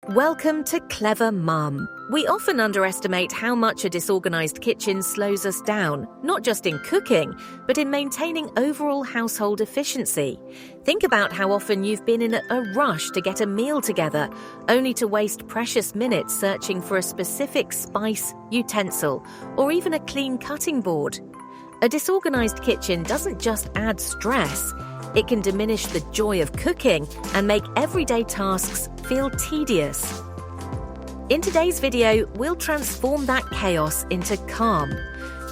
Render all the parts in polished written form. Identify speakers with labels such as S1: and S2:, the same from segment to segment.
S1: Welcome to Clever Mum. We often underestimate how much a disorganized kitchen slows us down, not just in cooking, but in maintaining overall household efficiency. Think about how often you've been in a rush to get a meal together, only to waste precious minutes searching for a specific spice, utensil, or even a clean cutting board. A disorganized kitchen doesn't just add stress. It can diminish the joy of cooking and make everyday tasks feel tedious. In today's video, we'll transform that chaos into calm.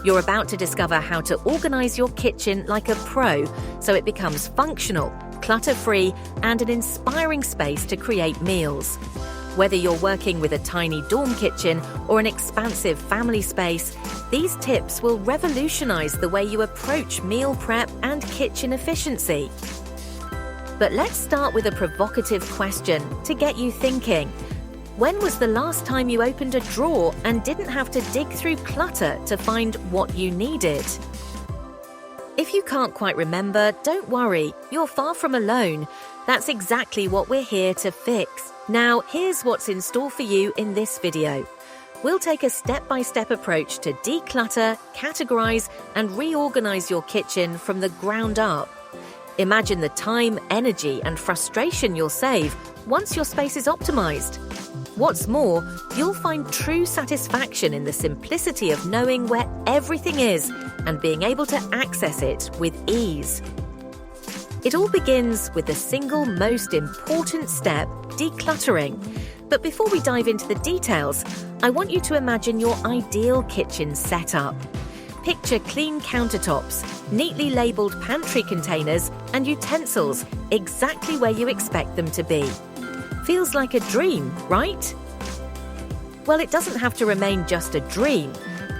S1: You're about to discover how to organize your kitchen like a pro so it becomes functional, clutter-free, and an inspiring space to create meals. Whether you're working with a tiny dorm kitchen or an expansive family space, these tips will revolutionize the way you approach meal prep and kitchen efficiency. But let's start with a provocative question to get you thinking. When was the last time you opened a drawer and didn't have to dig through clutter to find what you needed? If you can't quite remember, don't worry, you're far from alone. That's exactly what we're here to fix. Now, here's what's in store for you in this video. We'll take a step-by-step approach to declutter, categorize, and reorganize your kitchen from the ground up. Imagine the time, energy, and frustration you'll save once your space is optimized. What's more, you'll find true satisfaction in the simplicity of knowing where everything is and being able to access it with ease. It all begins with the single most important step, decluttering. But before we dive into the details, I want you to imagine your ideal kitchen setup. Picture clean countertops, neatly labeled pantry containers, and utensils exactly where you expect them to be. Feels like a dream, right? Well, it doesn't have to remain just a dream.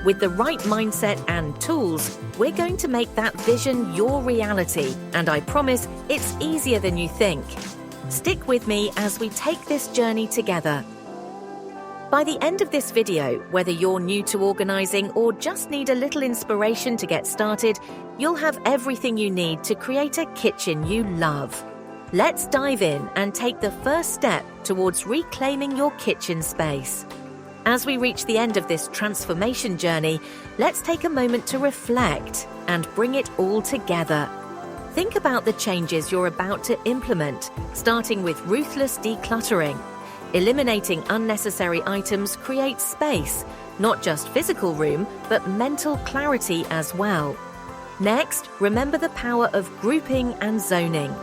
S1: With the right mindset and tools, we're going to make that vision your reality, and I promise it's easier than you think. Stick with me as we take this journey together. By the end of this video, whether you're new to organizing or just need a little inspiration to get started, you'll have everything you need to create a kitchen you love. Let's dive in and take the first step towards reclaiming your kitchen space. As we reach the end of this transformation journey, let's take a moment to reflect and bring it all together. Think about the changes you're about to implement, starting with ruthless decluttering. Eliminating unnecessary items creates space, not just physical room, but mental clarity as well. Next, remember the power of grouping and zoning.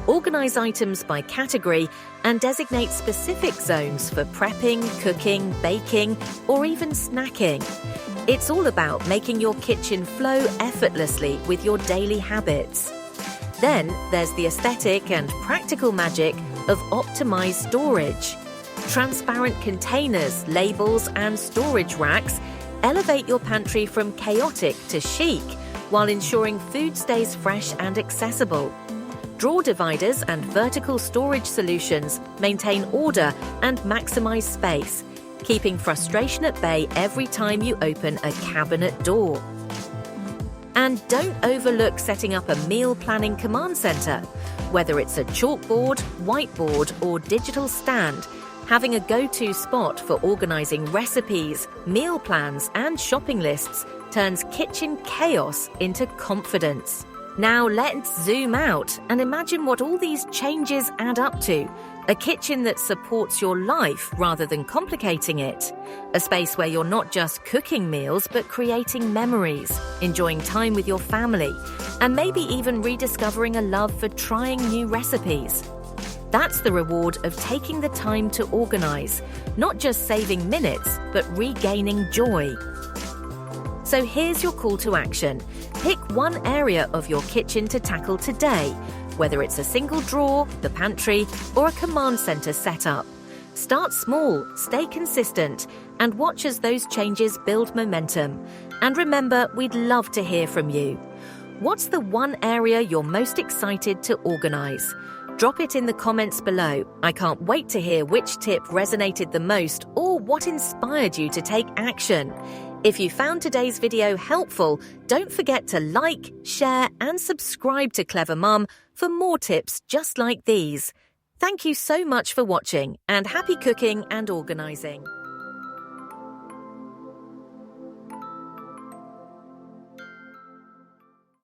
S1: Organize items by category and designate specific zones for prepping, cooking, baking, or even snacking. It's all about making your kitchen flow effortlessly with your daily habits. Then there's the aesthetic and practical magic of optimized storage. Transparent containers, labels, and storage racks elevate your pantry from chaotic to chic while ensuring food stays fresh and accessible. Drawer dividers and vertical storage solutions maintain order and maximize space, keeping frustration at bay every time you open a cabinet door. And don't overlook setting up a meal planning command center. Whether it's a chalkboard, whiteboard, or digital stand, having a go-to spot for organizing recipes, meal plans, and shopping lists turns kitchen chaos into confidence. Now let's zoom out and imagine what all these changes add up to. A kitchen that supports your life rather than complicating it. A space where you're not just cooking meals but creating memories, enjoying time with your family, and maybe even rediscovering a love for trying new recipes. That's the reward of taking the time to organize, not just saving minutes, but regaining joy. So here's your call to action. Pick one area of your kitchen to tackle today, whether it's a single drawer, the pantry, or a command center setup. Start small, stay consistent, and watch as those changes build momentum. And remember, we'd love to hear from you. What's the one area you're most excited to organize? Drop it in the comments below. I can't wait to hear which tip resonated the most or what inspired you to take action. If you found today's video helpful, don't forget to like, share, and subscribe to Clever Mum for more tips just like these. Thank you so much for watching, and happy cooking and organizing.